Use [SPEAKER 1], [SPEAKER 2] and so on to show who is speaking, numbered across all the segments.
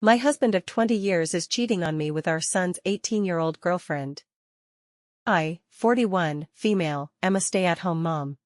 [SPEAKER 1] My husband of 20 years is cheating on me with our son's 18-year-old girlfriend. I, 41, female, am a stay-at-home mom.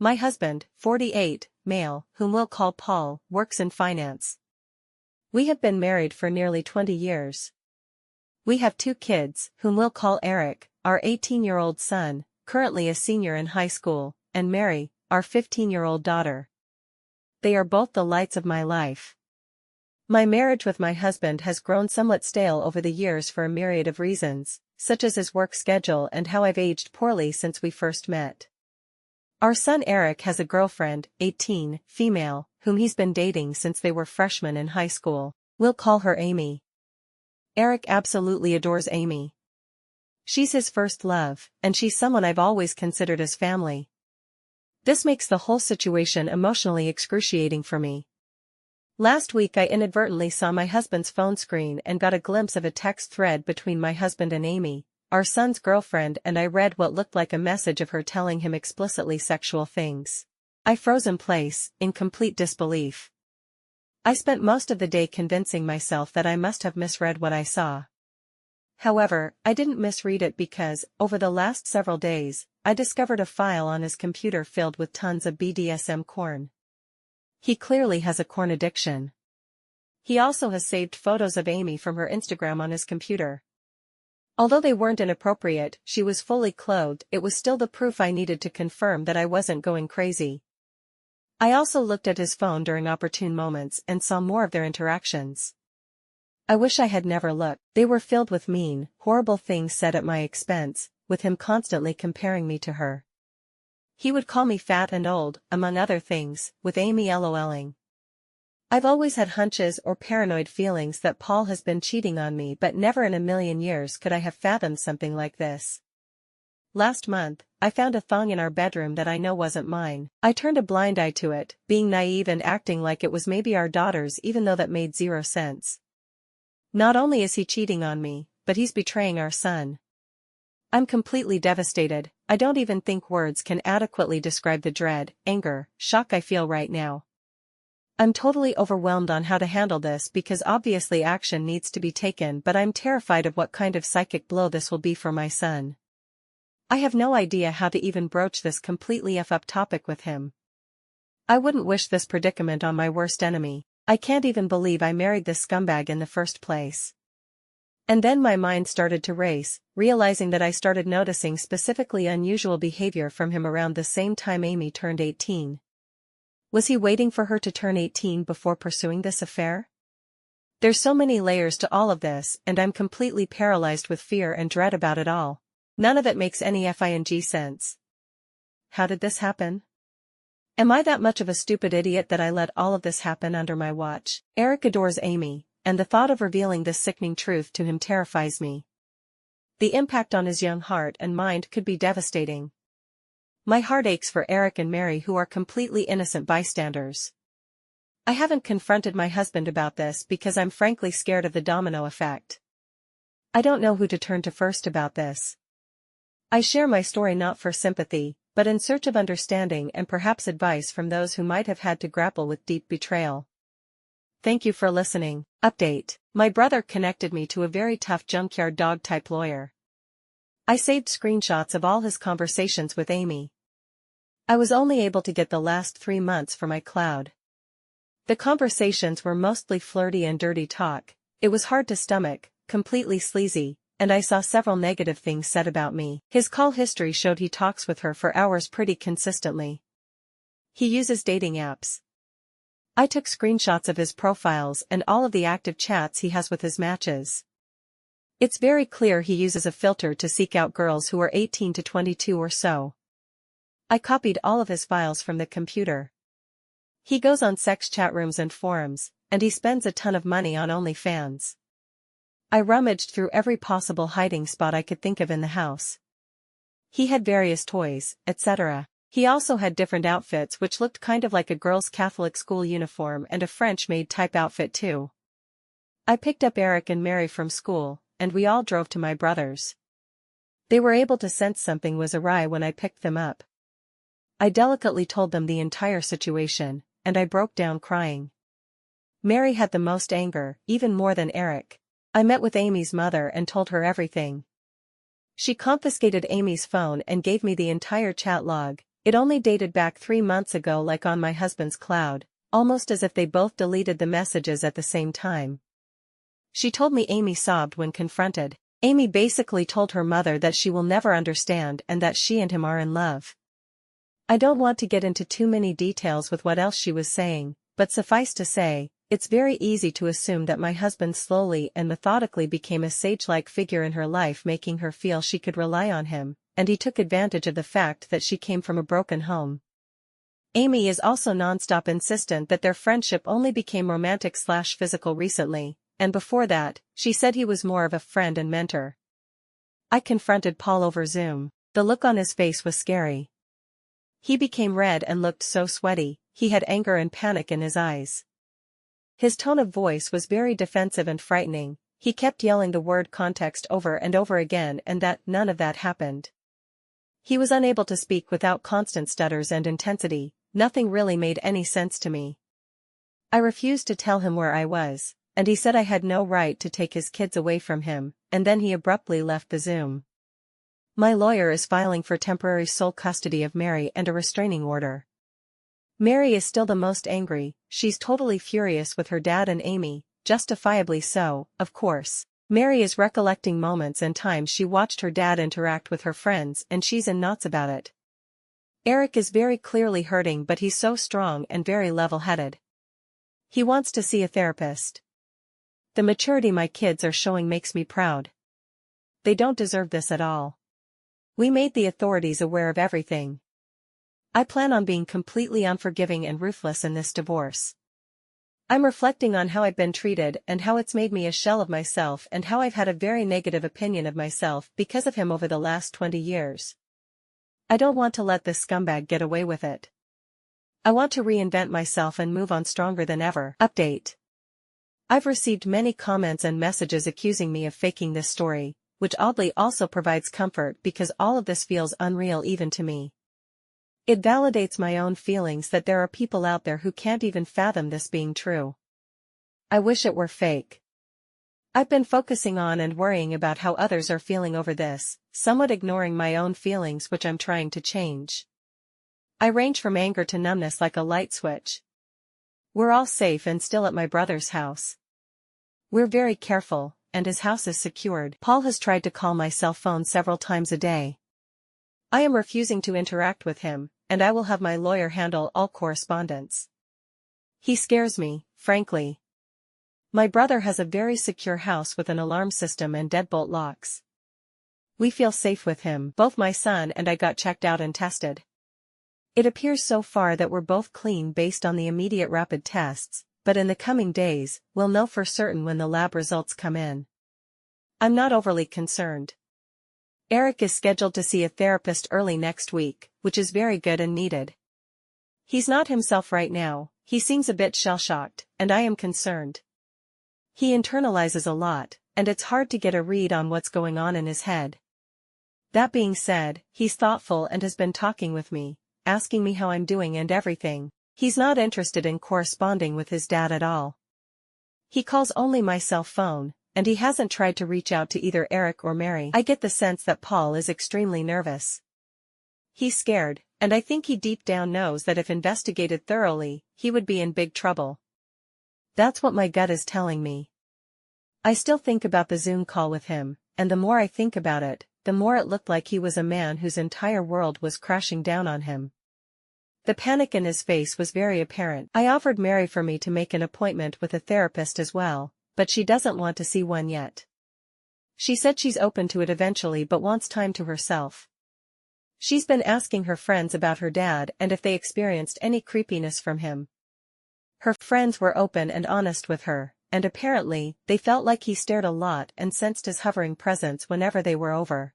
[SPEAKER 1] My husband, 48, male, whom we'll call Paul, works in finance. We have been married for nearly 20 years. We have 2 kids, whom we'll call Eric, our 18-year-old son, currently a senior in high school, and Mary, our 15-year-old daughter. They are both the lights of my life. My marriage with my husband has grown somewhat stale over the years for a myriad of reasons, such as his work schedule and how I've aged poorly since we first met. Our son Eric has a girlfriend, 18, female, whom he's been dating since they were freshmen in high school. We'll call her Amy. Eric absolutely adores Amy. She's his first love, and she's someone I've always considered as family. This makes the whole situation emotionally excruciating for me. Last week I inadvertently saw my husband's phone screen and got a glimpse of a text thread between my husband and Amy, our son's girlfriend, and I read what looked like a message of her telling him explicitly sexual things. I froze in place, in complete disbelief. I spent most of the day convincing myself that I must have misread what I saw. However, I didn't misread it because, over the last several days, I discovered a file on his computer filled with tons of BDSM porn. He clearly has a porn addiction. He also has saved photos of Amy from her Instagram on his computer. Although they weren't inappropriate, she was fully clothed, it was still the proof I needed to confirm that I wasn't going crazy. I also looked at his phone during opportune moments and saw more of their interactions. I wish I had never looked. They were filled with mean, horrible things said at my expense, with him constantly comparing me to her. He would call me fat and old, among other things, with Amy LOLing. I've always had hunches or paranoid feelings that Paul has been cheating on me, but never in a million years could I have fathomed something like this. Last month, I found a thong in our bedroom that I know wasn't mine. I turned a blind eye to it, being naive and acting like it was maybe our daughter's, even though that made 0 sense. Not only is he cheating on me, but he's betraying our son. I'm completely devastated. I don't even think words can adequately describe the dread, anger, shock I feel right now. I'm totally overwhelmed on how to handle this because obviously action needs to be taken, but I'm terrified of what kind of psychic blow this will be for my son. I have no idea how to even broach this completely f-up topic with him. I wouldn't wish this predicament on my worst enemy. I can't even believe I married this scumbag in the first place. And then my mind started to race, realizing that I started noticing specifically unusual behavior from him around the same time Amy turned 18. Was he waiting for her to turn 18 before pursuing this affair? There's so many layers to all of this, and I'm completely paralyzed with fear and dread about it all. None of it makes any f-ing sense. How did this happen? Am I that much of a stupid idiot that I let all of this happen under my watch? Eric adores Amy, and the thought of revealing this sickening truth to him terrifies me. The impact on his young heart and mind could be devastating. My heart aches for Eric and Mary, who are completely innocent bystanders. I haven't confronted my husband about this because I'm frankly scared of the domino effect. I don't know who to turn to first about this. I share my story not for sympathy, but in search of understanding and perhaps advice from those who might have had to grapple with deep betrayal. Thank you for listening. Update: my brother connected me to a very tough junkyard dog-type lawyer. I saved screenshots of all his conversations with Amy. I was only able to get the last 3 months for my cloud. The conversations were mostly flirty and dirty talk. It was hard to stomach, completely sleazy, and I saw several negative things said about me. His call history showed he talks with her for hours pretty consistently. He uses dating apps. I took screenshots of his profiles and all of the active chats he has with his matches. It's very clear he uses a filter to seek out girls who are 18 to 22 or so. I copied all of his files from the computer. He goes on sex chat rooms and forums, and he spends a ton of money on OnlyFans. I rummaged through every possible hiding spot I could think of in the house. He had various toys, etc. He also had different outfits which looked kind of like a girl's Catholic school uniform and a French-made type outfit too. I picked up Eric and Mary from school, and we all drove to my brother's. They were able to sense something was awry when I picked them up. I delicately told them the entire situation, and I broke down crying. Mary had the most anger, even more than Eric. I met with Amy's mother and told her everything. She confiscated Amy's phone and gave me the entire chat log. It only dated back 3 months ago, like on my husband's cloud, almost as if they both deleted the messages at the same time. She told me Amy sobbed when confronted. Amy basically told her mother that she will never understand and that she and him are in love. I don't want to get into too many details with what else she was saying, but suffice to say, it's very easy to assume that my husband slowly and methodically became a sage-like figure in her life, making her feel she could rely on him, and he took advantage of the fact that she came from a broken home. Amy is also non-stop insistent that their friendship only became romantic/physical recently, and before that, she said he was more of a friend and mentor. I confronted Paul over Zoom. The look on his face was scary. He became red and looked so sweaty, he had anger and panic in his eyes. His tone of voice was very defensive and frightening. He kept yelling the word context over and over again, and that none of that happened. He was unable to speak without constant stutters and intensity. Nothing really made any sense to me. I refused to tell him where I was, and he said I had no right to take his kids away from him, and then he abruptly left the Zoom. My lawyer is filing for temporary sole custody of Mary and a restraining order. Mary is still the most angry. She's totally furious with her dad and Amy, justifiably so, of course. Mary is recollecting moments and times she watched her dad interact with her friends, and she's in knots about it. Eric is very clearly hurting, but he's so strong and very level-headed. He wants to see a therapist. The maturity my kids are showing makes me proud. They don't deserve this at all. We made the authorities aware of everything. I plan on being completely unforgiving and ruthless in this divorce. I'm reflecting on how I've been treated and how it's made me a shell of myself, and how I've had a very negative opinion of myself because of him over the last 20 years. I don't want to let this scumbag get away with it. I want to reinvent myself and move on stronger than ever. Update. I've received many comments and messages accusing me of faking this story, which oddly also provides comfort because all of this feels unreal even to me. It validates my own feelings that there are people out there who can't even fathom this being true. I wish it were fake. I've been focusing on and worrying about how others are feeling over this, somewhat ignoring my own feelings, which I'm trying to change. I range from anger to numbness like a light switch. We're all safe and still at my brother's house. We're very careful, and his house is secured. Paul has tried to call my cell phone several times a day. I am refusing to interact with him, and I will have my lawyer handle all correspondence. He scares me, frankly. My brother has a very secure house with an alarm system and deadbolt locks. We feel safe with him. Both my son and I got checked out and tested. It appears so far that we're both clean based on the immediate rapid tests, but in the coming days, we'll know for certain when the lab results come in. I'm not overly concerned. Eric is scheduled to see a therapist early next week, which is very good and needed. He's not himself right now. He seems a bit shell-shocked, and I am concerned. He internalizes a lot, and it's hard to get a read on what's going on in his head. That being said, he's thoughtful and has been talking with me, asking me how I'm doing and everything. He's not interested in corresponding with his dad at all. He calls only my cell phone, and he hasn't tried to reach out to either Eric or Mary. I get the sense that Paul is extremely nervous. He's scared, and I think he deep down knows that if investigated thoroughly, he would be in big trouble. That's what my gut is telling me. I still think about the Zoom call with him, and the more I think about it, the more it looked like he was a man whose entire world was crashing down on him. The panic in his face was very apparent. I offered Mary for me to make an appointment with a therapist as well, but she doesn't want to see one yet. She said she's open to it eventually but wants time to herself. She's been asking her friends about her dad and if they experienced any creepiness from him. Her friends were open and honest with her, and apparently, they felt like he stared a lot and sensed his hovering presence whenever they were over.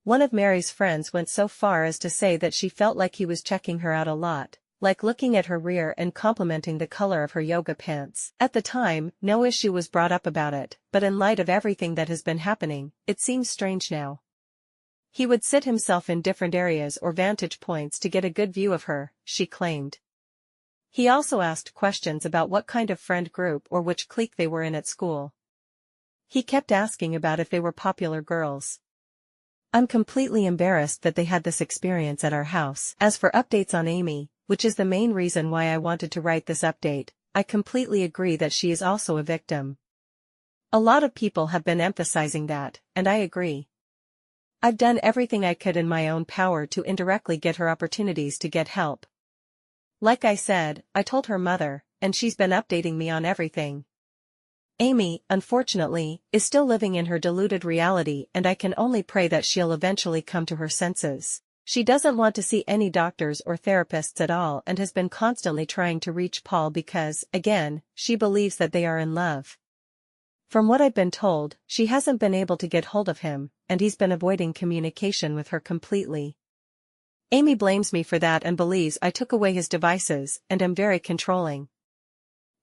[SPEAKER 1] One of Mary's friends went so far as to say that she felt like he was checking her out a lot, like looking at her rear and complimenting the color of her yoga pants. At the time, no issue was brought up about it, but in light of everything that has been happening, it seems strange now. He would sit himself in different areas or vantage points to get a good view of her, she claimed. He also asked questions about what kind of friend group or which clique they were in at school. He kept asking about if they were popular girls. I'm completely embarrassed that they had this experience at our house. As for updates on Amy, which is the main reason why I wanted to write this update, I completely agree that she is also a victim. A lot of people have been emphasizing that, and I agree. I've done everything I could in my own power to indirectly get her opportunities to get help. Like I said, I told her mother, and she's been updating me on everything. Amy, unfortunately, is still living in her deluded reality, and I can only pray that she'll eventually come to her senses. She doesn't want to see any doctors or therapists at all and has been constantly trying to reach Paul because, again, she believes that they are in love. From what I've been told, she hasn't been able to get hold of him, and he's been avoiding communication with her completely. Amy blames me for that and believes I took away his devices and am very controlling.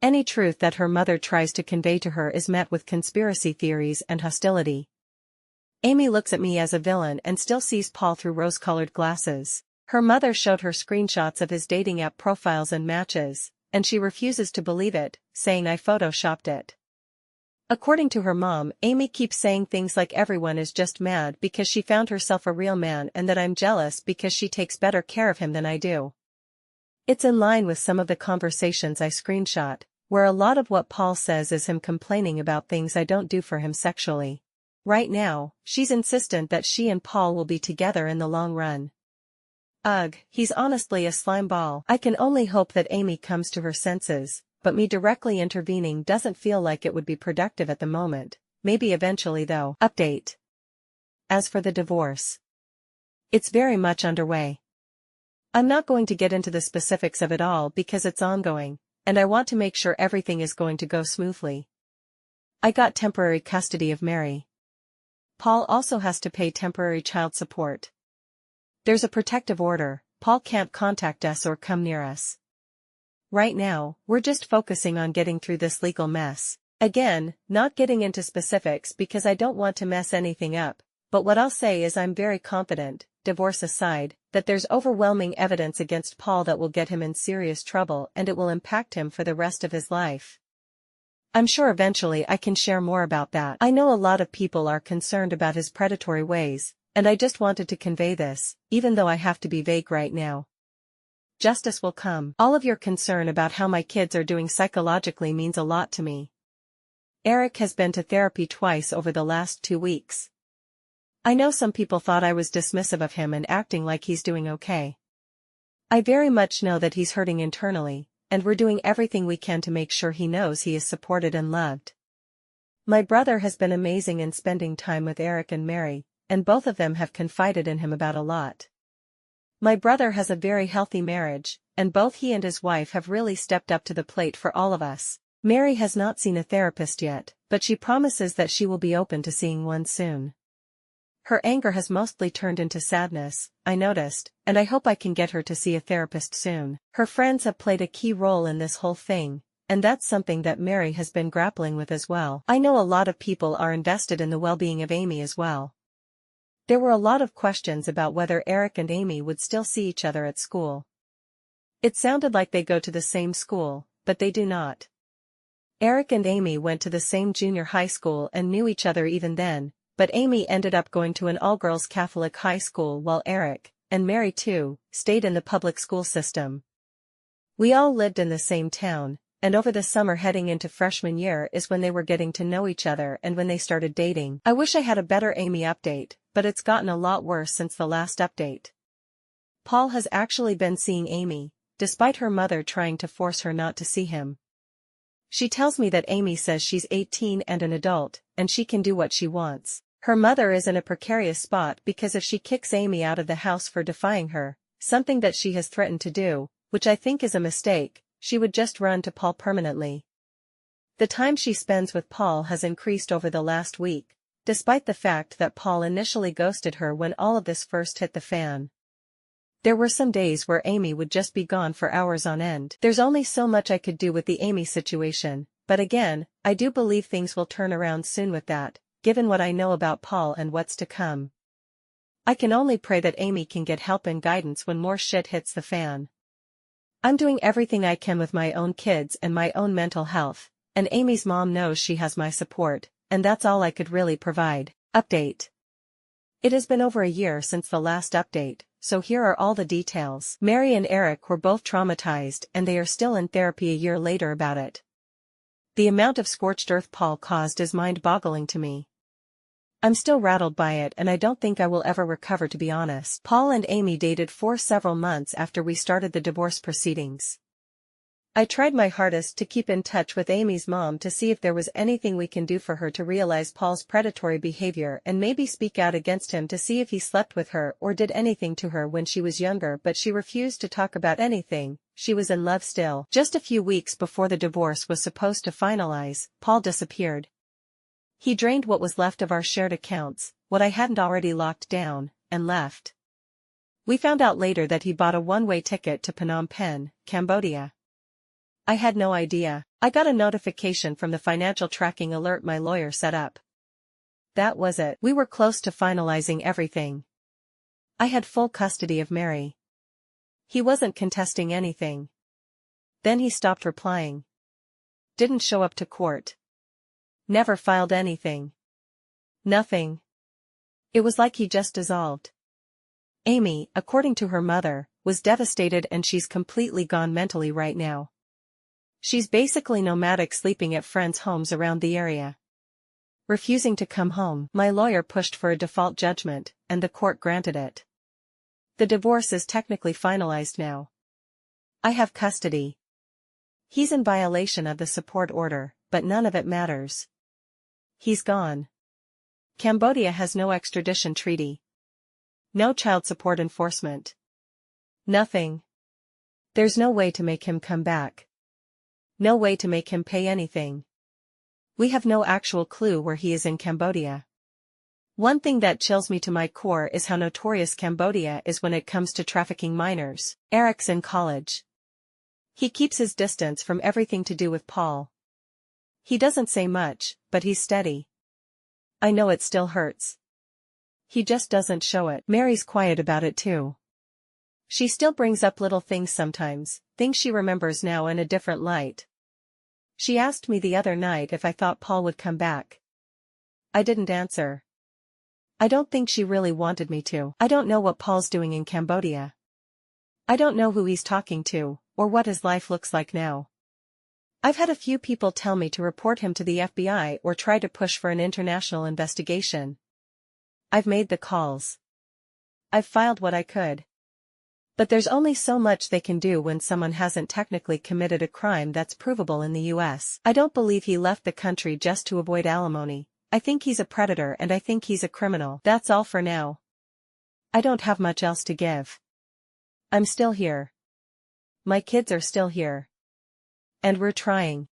[SPEAKER 1] Any truth that her mother tries to convey to her is met with conspiracy theories and hostility. Amy looks at me as a villain and still sees Paul through rose-colored glasses. Her mother showed her screenshots of his dating app profiles and matches, and she refuses to believe it, saying I photoshopped it. According to her mom, Amy keeps saying things like everyone is just mad because she found herself a real man and that I'm jealous because she takes better care of him than I do. It's in line with some of the conversations I screenshot, where a lot of what Paul says is him complaining about things I don't do for him sexually. Right now, she's insistent that she and Paul will be together in the long run. Ugh, he's honestly a slime ball. I can only hope that Amy comes to her senses, but me directly intervening doesn't feel like it would be productive at the moment, maybe eventually though. Update. As for the divorce, it's very much underway. I'm not going to get into the specifics of it all because it's ongoing, and I want to make sure everything is going to go smoothly. I got temporary custody of Mary. Paul also has to pay temporary child support. There's a protective order, Paul can't contact us or come near us. Right now, we're just focusing on getting through this legal mess. Again, not getting into specifics because I don't want to mess anything up, but what I'll say is I'm very confident, divorce aside, that there's overwhelming evidence against Paul that will get him in serious trouble and it will impact him for the rest of his life. I'm sure eventually I can share more about that. I know a lot of people are concerned about his predatory ways, and I just wanted to convey this, even though I have to be vague right now. Justice will come. All of your concern about how my kids are doing psychologically means a lot to me. Eric has been to therapy twice over the last 2 weeks. I know some people thought I was dismissive of him and acting like he's doing okay. I very much know that he's hurting internally, and we're doing everything we can to make sure he knows he is supported and loved. My brother has been amazing in spending time with Eric and Mary, and both of them have confided in him about a lot. My brother has a very healthy marriage, and both he and his wife have really stepped up to the plate for all of us. Mary has not seen a therapist yet, but she promises that she will be open to seeing one soon. Her anger has mostly turned into sadness, I noticed, and I hope I can get her to see a therapist soon. Her friends have played a key role in this whole thing, and that's something that Mary has been grappling with as well. I know a lot of people are invested in the well-being of Amy as well. There were a lot of questions about whether Eric and Amy would still see each other at school. It sounded like they go to the same school, but they do not. Eric and Amy went to the same junior high school and knew each other even then, but Amy ended up going to an all-girls Catholic high school while Eric, and Mary too, stayed in the public school system. We all lived in the same town, and over the summer heading into freshman year is when they were getting to know each other and when they started dating. I wish I had a better Amy update, but it's gotten a lot worse since the last update. Paul has actually been seeing Amy, despite her mother trying to force her not to see him. She tells me that Amy says she's 18 and an adult, and she can do what she wants. Her mother is in a precarious spot because if she kicks Amy out of the house for defying her, something that she has threatened to do, which I think is a mistake, she would just run to Paul permanently. The time she spends with Paul has increased over the last week, despite the fact that Paul initially ghosted her when all of this first hit the fan. There were some days where Amy would just be gone for hours on end. There's only so much I could do with the Amy situation, but again, I do believe things will turn around soon with that, given what I know about Paul and what's to come. I can only pray that Amy can get help and guidance when more shit hits the fan. I'm doing everything I can with my own kids and my own mental health, and Amy's mom knows she has my support, and that's all I could really provide. Update. It has been over a year since the last update, so here are all the details. Mary and Eric were both traumatized and they are still in therapy a year later about it. The amount of scorched earth Paul caused is mind-boggling to me. I'm still rattled by it and I don't think I will ever recover, to be honest. Paul and Amy dated for several months after we started the divorce proceedings. I tried my hardest to keep in touch with Amy's mom to see if there was anything we can do for her to realize Paul's predatory behavior and maybe speak out against him, to see if he slept with her or did anything to her when she was younger, but she refused to talk about anything. She was in love still. Just a few weeks before the divorce was supposed to finalize, Paul disappeared. He drained what was left of our shared accounts, what I hadn't already locked down, and left. We found out later that he bought a one-way ticket to Phnom Penh, Cambodia. I had no idea. I got a notification from the financial tracking alert my lawyer set up. That was it. We were close to finalizing everything. I had full custody of Mary. He wasn't contesting anything. Then he stopped replying. Didn't show up to court. Never filed anything. Nothing. It was like he just dissolved. Amy, according to her mother, was devastated and she's completely gone mentally right now. She's basically nomadic, sleeping at friends' homes around the area. Refusing to come home. My lawyer pushed for a default judgment, and the court granted it. The divorce is technically finalized now. I have custody. He's in violation of the support order, but none of it matters. He's gone. Cambodia has no extradition treaty. No child support enforcement. Nothing. There's no way to make him come back. No way to make him pay anything. We have no actual clue where he is in Cambodia. One thing that chills me to my core is how notorious Cambodia is when it comes to trafficking minors. Eric's in college. He keeps his distance from everything to do with Paul. He doesn't say much, but he's steady. I know it still hurts. He just doesn't show it. Mary's quiet about it too. She still brings up little things sometimes, things she remembers now in a different light. She asked me the other night if I thought Paul would come back. I didn't answer. I don't think she really wanted me to. I don't know what Paul's doing in Cambodia. I don't know who he's talking to, or what his life looks like now. I've had a few people tell me to report him to the FBI or try to push for an international investigation. I've made the calls. I've filed what I could. But there's only so much they can do when someone hasn't technically committed a crime that's provable in the US. I don't believe he left the country just to avoid alimony. I think he's a predator and I think he's a criminal. That's all for now. I don't have much else to give. I'm still here. My kids are still here. And we're trying.